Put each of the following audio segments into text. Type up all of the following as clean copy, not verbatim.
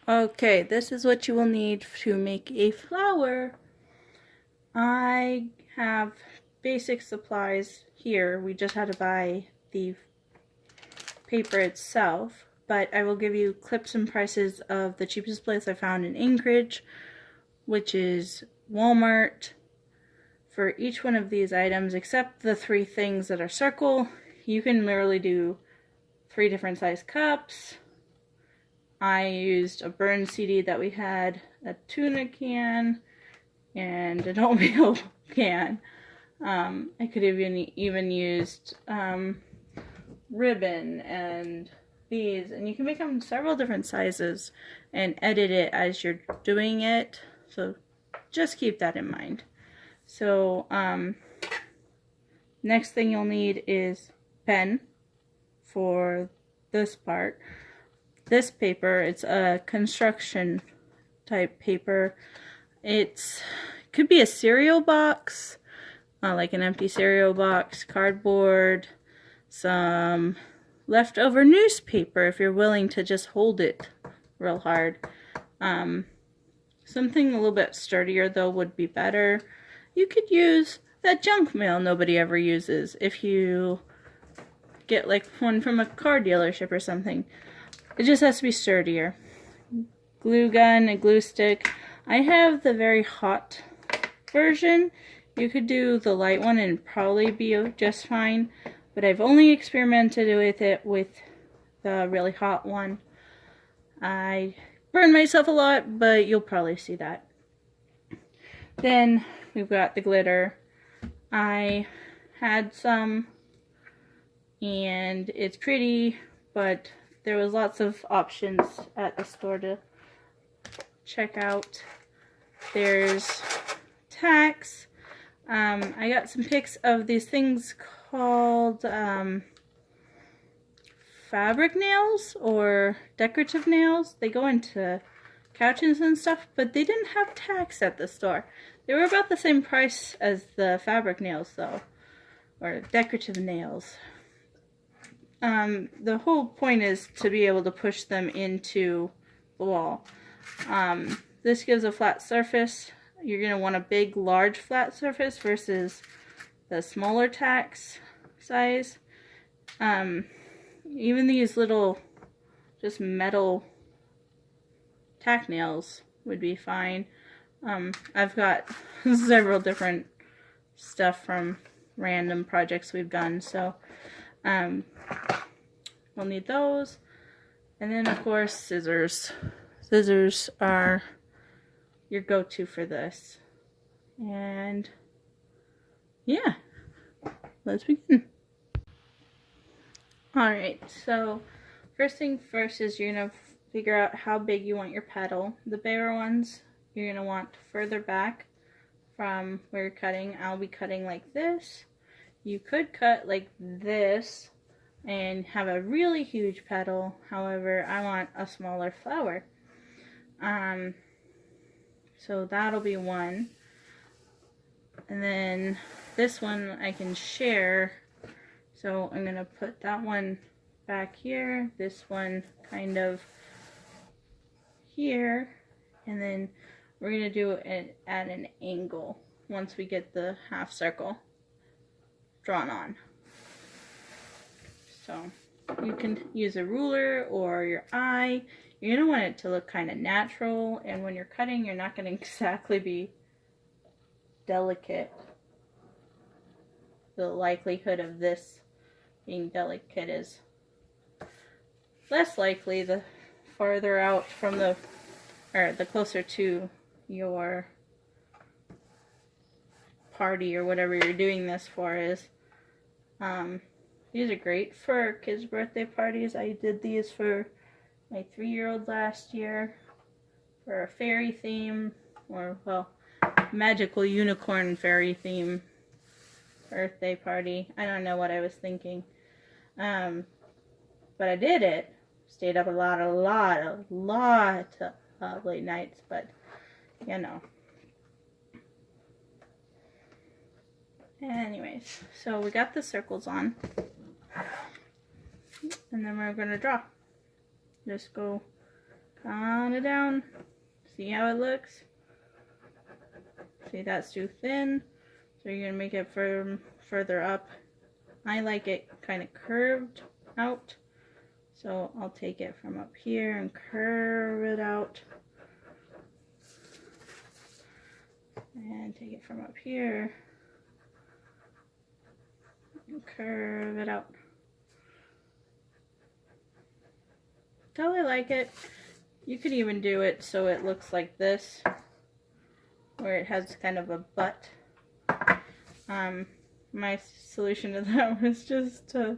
Okay, this is what you will need to make a flower. I have basic supplies here. We just had to buy the paper itself, but I will give you clips and prices of the cheapest place I found in Anchorage, which is Walmart. For each one of these items, except the 3 things that are circle, you can literally do 3 different size cups. I used a burn CD that we had, a tuna can, and an oatmeal can. I could have even used ribbon and these, and you can make them several different sizes and edit it as you're doing it, so just keep that in mind. So next thing you'll need is pen for this part. This paper, it's a construction type paper. It could be a cereal box, like an empty cereal box, cardboard, some leftover newspaper if you're willing to just hold it real hard. Something a little bit sturdier though would be better. You could use that junk mail nobody ever uses if you get like one from a car dealership or something. It just has to be sturdier. Glue gun, a glue stick. I have the very hot version. You could do the light one and probably be just fine, but I've only experimented with it with the really hot one. I burned myself a lot, but you'll probably see that. Then we've got the glitter. I had some, and it's pretty, but there was lots of options at the store to check out. There's tacks. I got some pics of these things called fabric nails or decorative nails. They go into couches and stuff, but they didn't have tacks at the store. They were about the same price as the fabric nails though, or decorative nails. The whole point is to be able to push them into the wall. This gives a flat surface. You're going to want a big, large flat surface versus the smaller tacks size. Even these little just metal tack nails would be fine. I've got several different stuff from random projects we've done, so we'll need those. And then of course scissors. Scissors are your go-to for this. And yeah, let's begin. Alright, so first thing first is you're going to figure out how big you want your petal. The bigger ones you're going to want further back from where you're cutting. I'll be cutting like this. You could cut like this and have a really huge petal. However, I want a smaller flower. So that'll be one. And then this one I can share. So I'm going to put that one back here. This one kind of here. And then we're going to do it at an angle once we get the half circle drawn on. So you can use a ruler or your eye. You're going to want it to look kind of natural, and when you're cutting, you're not going to exactly be delicate. The likelihood of this being delicate is less likely the farther out from the, or the closer to your party or whatever you're doing this for is. These are great for kids' birthday parties. I did these for my 3-year-old last year for a fairy theme, or well, magical unicorn fairy theme birthday party. I don't know what I was thinking. But I did it. Stayed up a lot of late nights, but you know. Anyways, so we got the circles on, and then we're going to draw. Just go on it down. See how it looks? See, that's too thin. So you're gonna make it further up. I like it kind of curved out. So I'll take it from up here and curve it out. And take it from up here and curve it out. That's how I like it. You could even do it so it looks like this, where it has kind of a butt. My solution to that was just to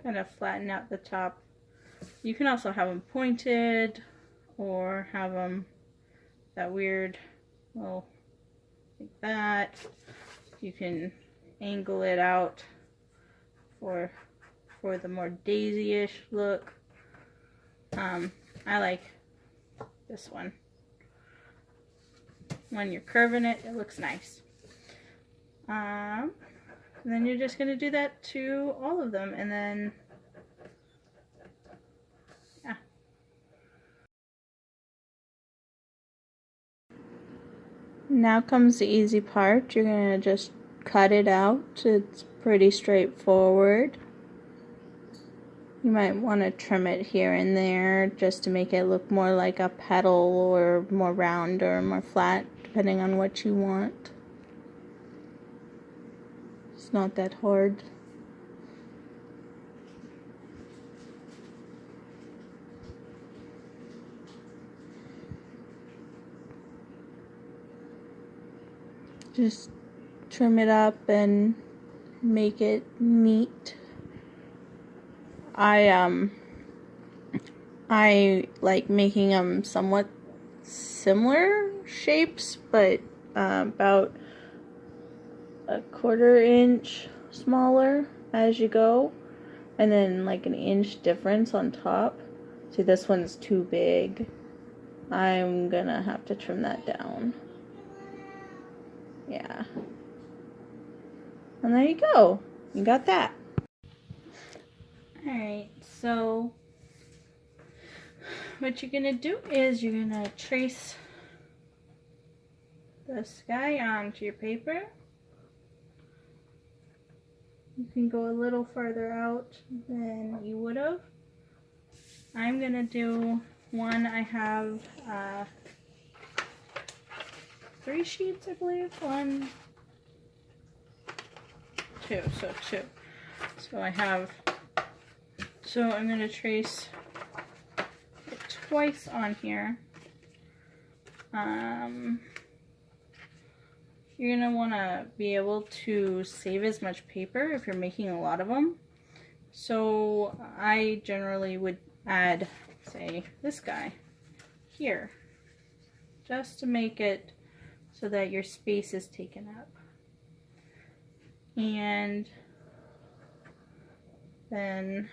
kind of flatten out the top. You can also have them pointed, or have them that weird, well, like that. You can angle it out for the more daisy-ish look. I like this one. When you're curving it, it looks nice. And then you're just going to do that to all of them, and then yeah. Now comes the easy part. You're going to just cut it out. It's pretty straightforward. You might want to trim it here and there just to make it look more like a petal, or more round or more flat, depending on what you want. It's not that hard. Just trim it up and make it neat. I like making them somewhat similar shapes, but about a 1/4 inch smaller as you go, and then like an inch difference on top. See, this one's too big. I'm gonna have to trim that down. Yeah. And there you go. You got that. Alright, so what you're gonna do is you're gonna trace the sky onto your paper. You can go a little further out than you would have. I'm gonna do one. I have 3 sheets, I believe. 1, 2, so 2. So I have, so I'm gonna trace it twice on here. You're gonna wanna be able to save as much paper if you're making a lot of them. So I generally would add, say, this guy here, just to make it so that your space is taken up. And then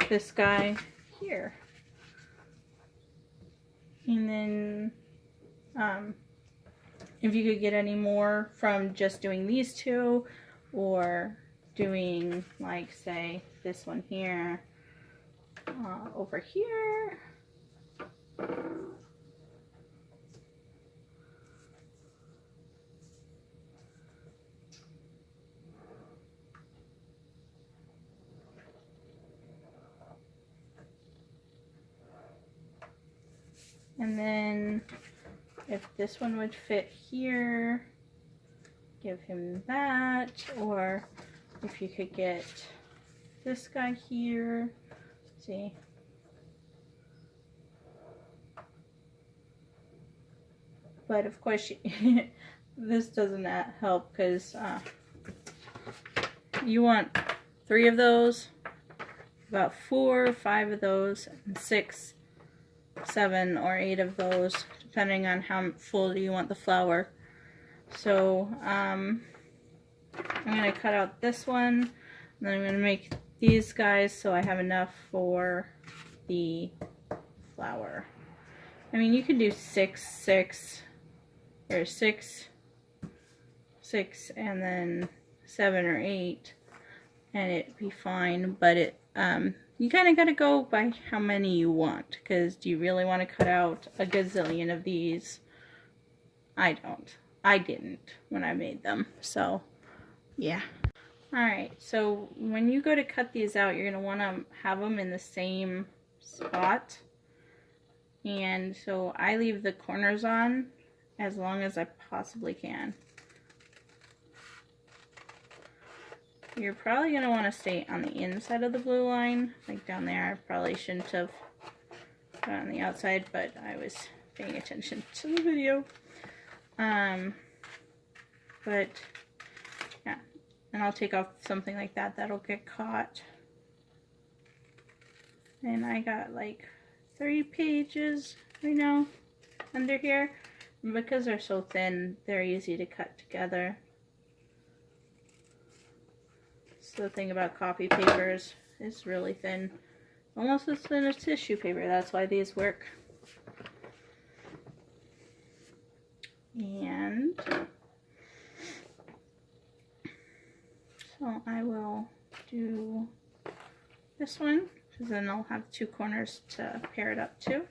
this guy here. And then if you could get any more from just doing these 2, or doing, like, say, this one here, over here. And then if this one would fit here, give him that. Or if you could get this guy here, see. But of course, this doesn't help, because you want 3 of those, about 4 or 5 of those, and 6, 7 or 8 of those, depending on how full you want the flower. So I'm going to cut out this one, and then I'm going to make these guys so I have enough for the flower. I mean, you can do 6, 6, or 6, 6, and then 7 or 8, and it'd be fine, but you kind of got to go by how many you want, because do you really want to cut out a gazillion of these? I don't. I didn't when I made them, so yeah. Alright, so when you go to cut these out, you're going to want to have them in the same spot. And so I leave the corners on as long as I possibly can. You're probably going to want to stay on the inside of the blue line, like down there. I probably shouldn't have gone on the outside, but I was paying attention to the video. But yeah, and I'll take off something like that that'll get caught. And I got like 3 pages right now under here. And because they're so thin, they're easy to cut together. So the thing about copy papers, it's really thin. Almost as thin as tissue paper. That's why these work. And so I will do this one, because then I'll have 2 corners to pair it up to.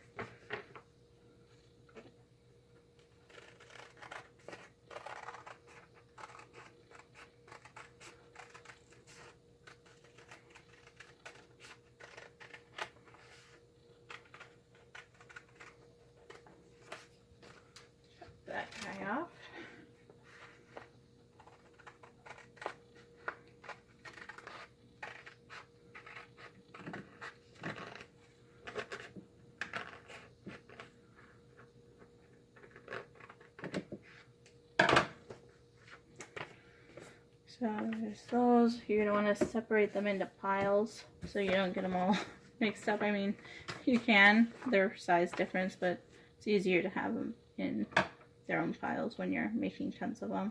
That guy off. So there's those. You're going to want to separate them into piles so you don't get them all mixed up. I mean, you can. They're size difference, but it's easier to have them in their own piles when you're making tons of them.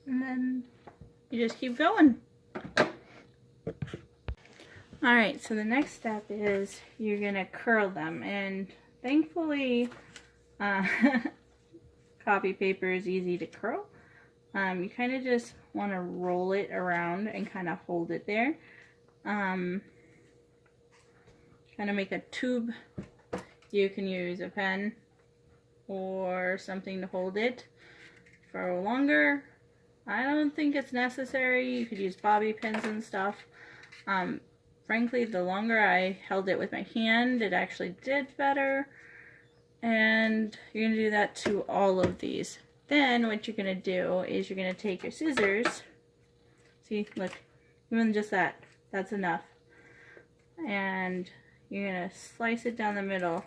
And then you just keep going. Alright, so the next step is you're going to curl them, and thankfully copy paper is easy to curl. You kind of just want to roll it around and kind of hold it there. Kind of make a tube. You can use a pen or something to hold it for longer. I don't think it's necessary. You could use bobby pins and stuff. Frankly, the longer I held it with my hand, it actually did better. And you're going to do that to all of these. Then what you're going to do is you're going to take your scissors. See, look, even just that, that's enough. And you're going to slice it down the middle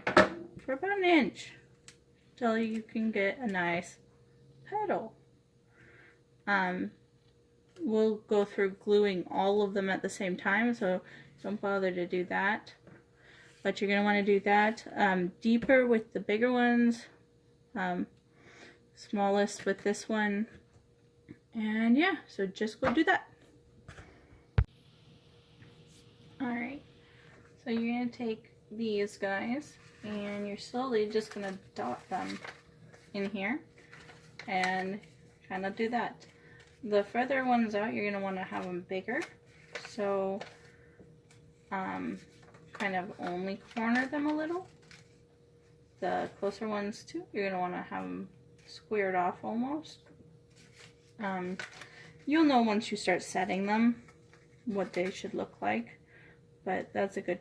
for about 1 inch until you can get a nice petal. We'll go through gluing all of them at the same time, so don't bother to do that. But you're going to want to do that deeper with the bigger ones, smallest with this one, and yeah, so just go do that. Alright, so you're going to take these guys and you're slowly just going to dot them in here and kind of do that. The further ones out, you're going to want to have them bigger, so kind of only corner them a little. The closer ones too, you're going to want to have them squared off almost. You'll know once you start setting them what they should look like. But that's a good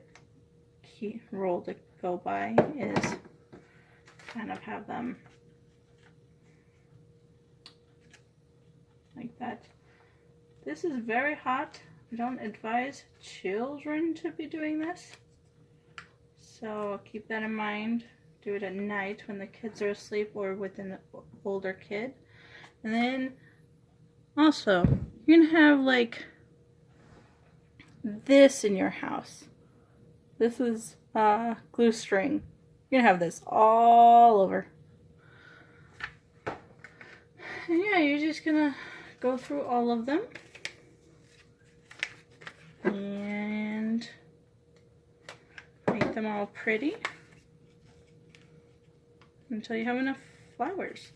key rule to go by, is kind of have them like that. This is very hot. I don't advise children to be doing this, so keep that in mind. Do it at night when the kids are asleep or with an older kid. And then also, you're gonna have like this in your house. This is glue string. You're gonna have this all over. And yeah, you're just gonna go through all of them and make them all pretty until you have enough flowers.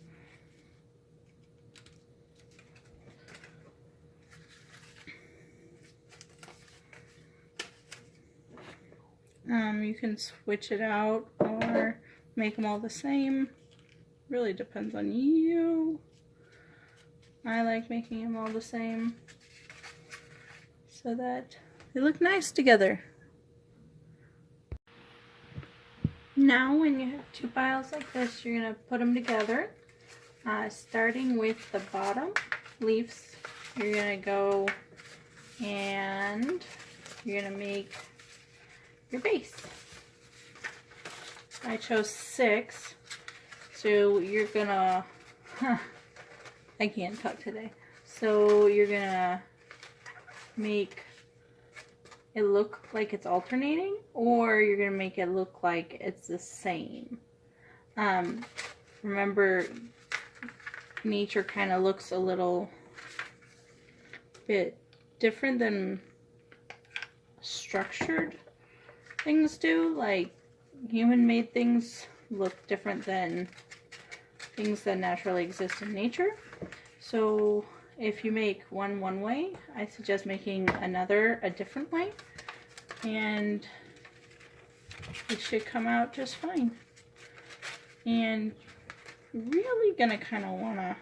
You can switch it out or make them all the same. Really depends on you. I like making them all the same so that they look nice together. Now when you have two piles like this, you're going to put them together. Starting with the bottom leaves, you're going to go and you're going to make your base. I chose 6, so you're going to, I can't talk today. So you're going to make it look like it's alternating, or you're going to make it look like it's the same. Remember, nature kind of looks a little bit different than structured things do. Like, human-made things look different than things that naturally exist in nature. So if you make one way, I suggest making another a different way, and it should come out just fine. And really gonna kind of want to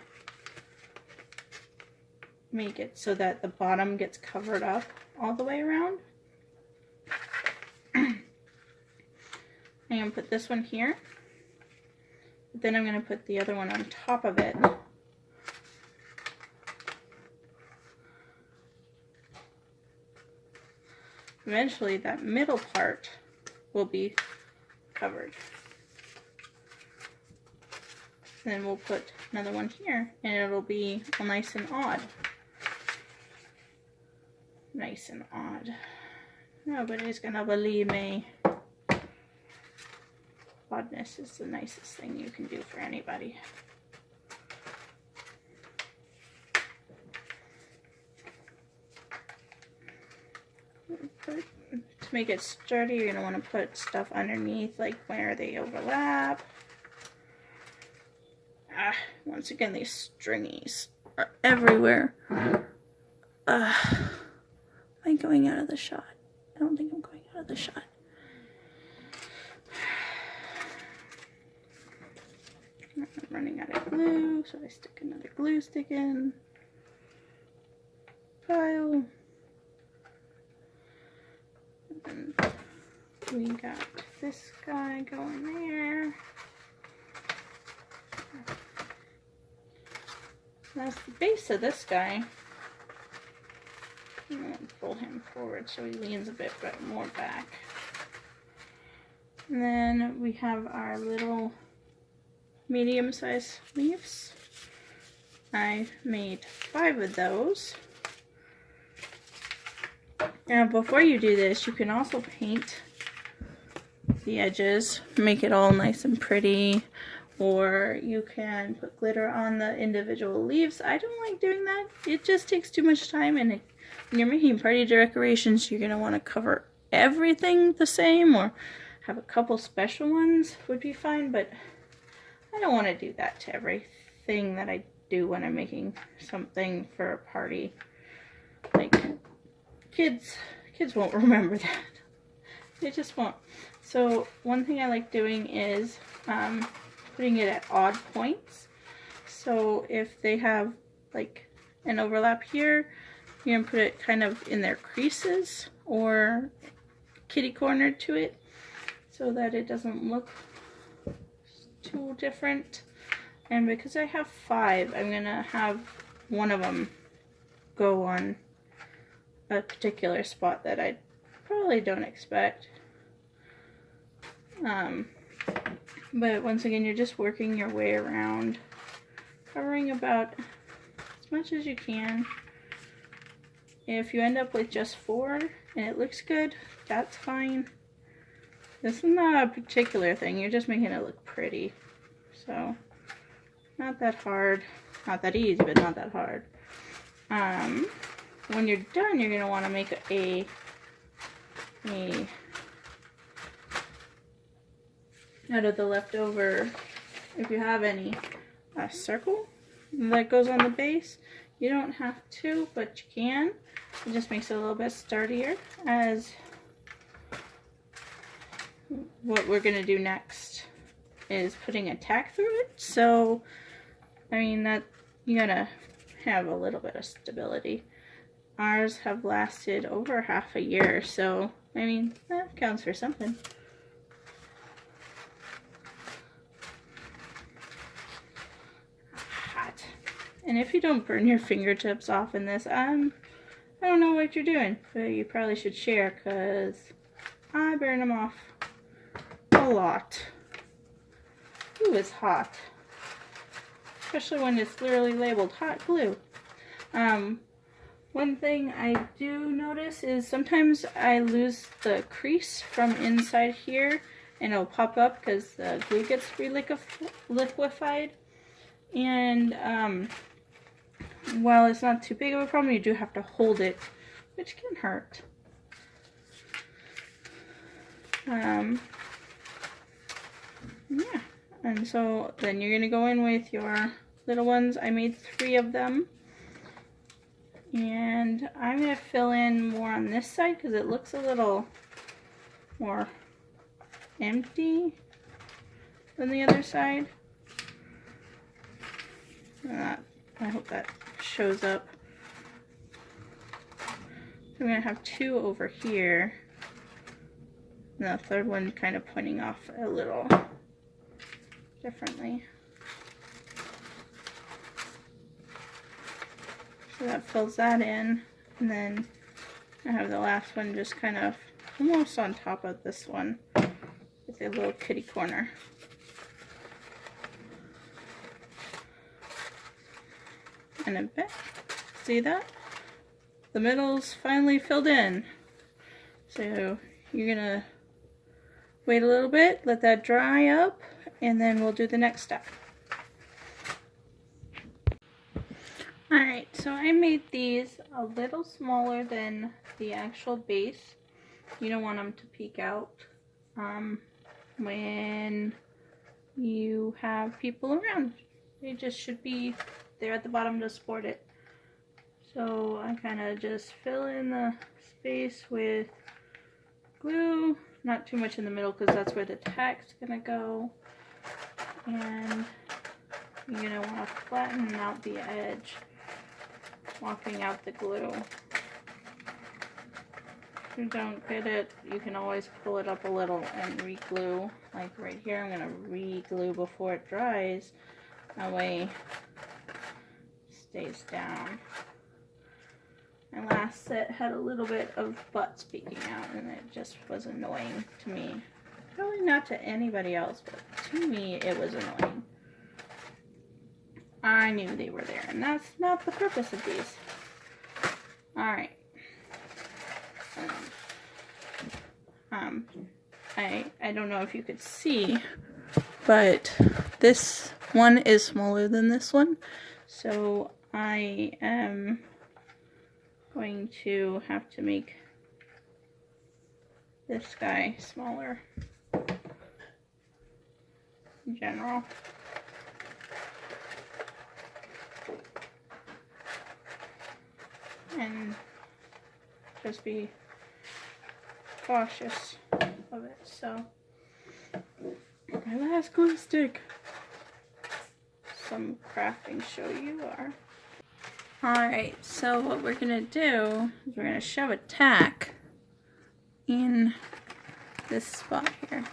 make it so that the bottom gets covered up all the way around. I'm going to put this one here, but then I'm going to put the other one on top of it. Eventually that middle part will be covered. Then we'll put another one here, and it'll be all nice and odd. Nice and odd. Nobody's gonna believe me. Oddness is the nicest thing you can do for anybody. To make it sturdy, you're gonna want to put stuff underneath, like where they overlap. Once again, these stringies are everywhere. Am I going out of the shot? I don't think I'm going out of the shot. I'm running out of glue, so I stick another glue stick in. Pile. And we got this guy going there. That's the base of this guy. I'm going to pull him forward so he leans a bit more back. And then we have our little medium-sized leaves. I made 5 of those. Now before you do this, you can also paint the edges, make it all nice and pretty, or you can put glitter on the individual leaves. I don't like doing that. It just takes too much time, and when you're making party decorations, you're going to want to cover everything the same, or have a couple special ones would be fine, but I don't want to do that to everything that I do when I'm making something for a party. Like, kids won't remember that. They just won't. So one thing I like doing is putting it at odd points. So if they have like an overlap here, you're going to put it kind of in their creases or kitty corner to it so that it doesn't look too different. And because I have 5, I'm going to have one of them go on a particular spot that I probably don't expect. But once again, you're just working your way around, covering about as much as you can. If you end up with just 4 and it looks good, that's fine. This is not a particular thing, you're just making it look pretty. So, not that hard. Not that easy, but not that hard. When you're done, you're going to want to make a out of the leftover, if you have any, a circle that goes on the base. You don't have to, but you can. It just makes it a little bit sturdier. As what we're going to do next is putting a tack through it. So, I mean, that you gotta have a little bit of stability. Ours have lasted over half a year, so I mean, that counts for something. Hot. And if you don't burn your fingertips off in this, I don't know what you're doing, but you probably should share, because I burn them off a lot. Ooh, it's hot. Especially when it's literally labeled hot glue. One thing I do notice is sometimes I lose the crease from inside here, and it'll pop up because the glue gets liquefied. And while it's not too big of a problem, you do have to hold it, which can hurt. Yeah, and so then you're gonna go in with your little ones. I made 3 of them. And I'm going to fill in more on this side because it looks a little more empty than the other side. I hope that shows up. I'm going to have 2 over here. And the third one kind of pointing off a little differently. So that fills that in, and then I have the last one just kind of almost on top of this one with a little kitty corner. And a bit, see that? The middle's finally filled in. So you're gonna wait a little bit, let that dry up, and then we'll do the next step. Alright, so I made these a little smaller than the actual base. You don't want them to peek out when you have people around. They just should be there at the bottom to support it. So I kind of just fill in the space with glue. Not too much in the middle because that's where the tack's gonna go. And you're gonna want to flatten out the edge, walking out the glue. If you don't get it, you can always pull it up a little and re-glue. Like right here, I'm going to re-glue before it dries. That way it stays down. My last set had a little bit of butts peeking out, and it just was annoying to me. Probably not to anybody else, but to me it was annoying. I knew they were there, and that's not the purpose of these. Alright. I don't know if you could see, but this one is smaller than this one, so I am going to have to make this guy smaller in general. And just be cautious of it. So my last glue stick. Some crafting show you are. Alright, so what we're going to do is we're going to shove a tack in this spot here.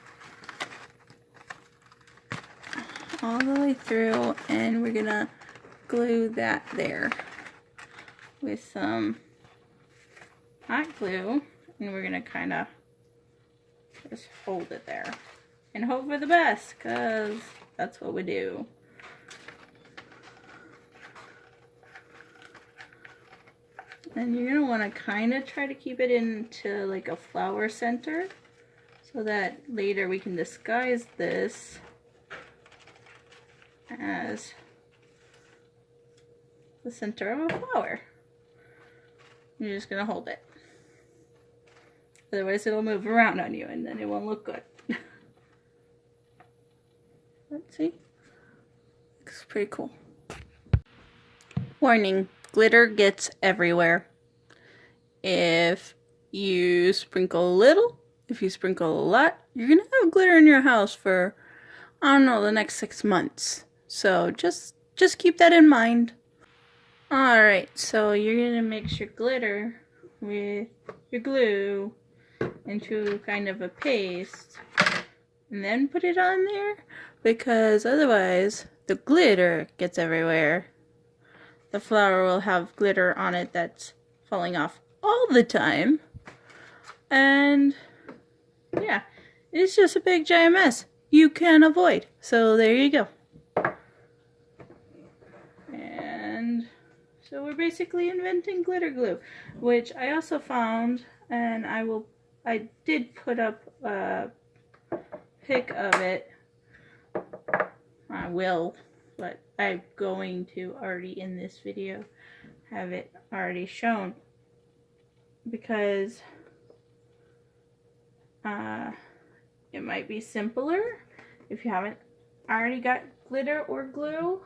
All the way through, and we're going to glue that there with some hot glue, and we're going to kind of just hold it there and hope for the best, because that's what we do. And you're going to want to kind of try to keep it into like a flower center so that later we can disguise this as the center of a flower. You're just going to hold it. Otherwise it'll move around on you and then it won't look good. Let's see. Looks pretty cool. Warning, glitter gets everywhere. If you sprinkle a little, if you sprinkle a lot, you're going to have glitter in your house for, I don't know, the next 6 months. So just keep that in mind. Alright, so you're going to mix your glitter with your glue into kind of a paste and then put it on there, because otherwise the glitter gets everywhere. The flower will have glitter on it that's falling off all the time, and yeah, it's just a big giant mess you can avoid. So there you go. And so we're basically inventing glitter glue, which I also found, and I did put up a pic of it. I will, but I'm going to already in this video have it already shown, because it might be simpler if you haven't already got glitter or glue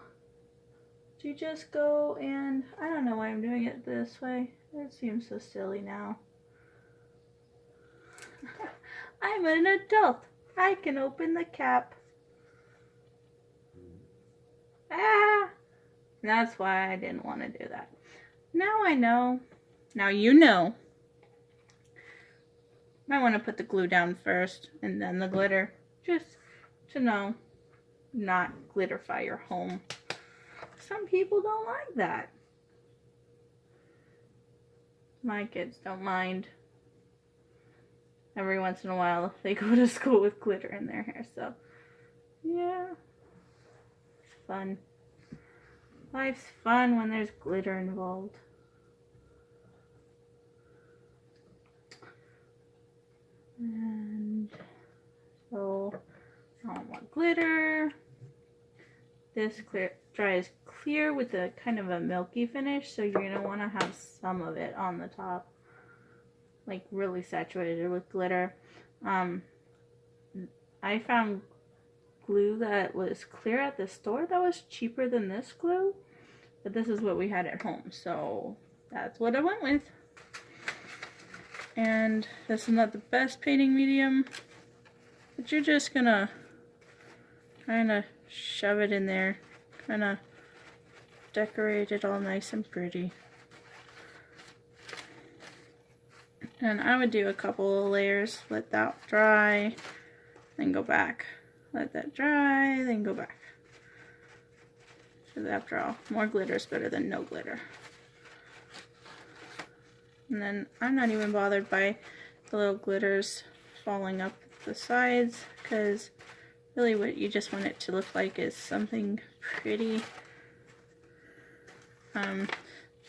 to just go and, I don't know why I'm doing it this way. It seems so silly now. I'm an adult. I can open the cap. Ah! That's why I didn't want to do that. Now I know. Now you know. Might want to put the glue down first and then the glitter. Just to know, not glitterify your home. Some people don't like that. My kids don't mind. Every once in a while they go to school with glitter in their hair, so yeah. It's fun. Life's fun when there's glitter involved. And so I don't want glitter. This dries clear with a kind of a milky finish, so you're going to want to have some of it on the top, like really saturated with glitter. I found glue that was clear at the store that was cheaper than this glue, but this is what we had at home, so that's what I went with. And this is not the best painting medium, but you're just gonna kind of shove it in there, kind of decorate it all nice and pretty. And I would do a couple of layers, let that dry, then go back. Let that dry, then go back. Because after all, more glitter is better than no glitter. And then I'm not even bothered by the little glitters falling up the sides, because really what you just want it to look like is something pretty.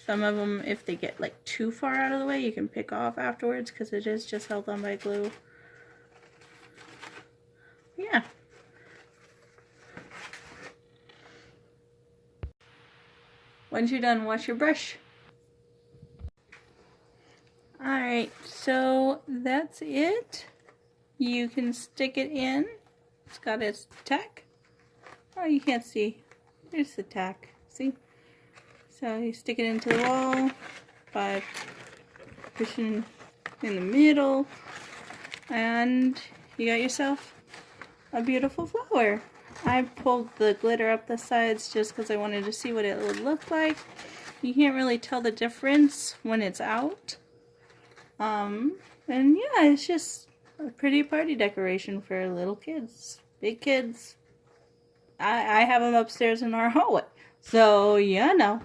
Some of them, if they get like too far out of the way, you can pick off afterwards, because it is just held on by glue. Yeah. Once you're done, wash your brush. Alright, so that's it. You can stick it in. It's got its tack. Oh, you can't see. There's the tack. See? So you stick it into the wall by pushing in the middle, and you got yourself a beautiful flower. I pulled the glitter up the sides just because I wanted to see what it would look like. You can't really tell the difference when it's out. And yeah, it's just a pretty party decoration for little kids, big kids. I have them upstairs in our hallway. So, yeah, no.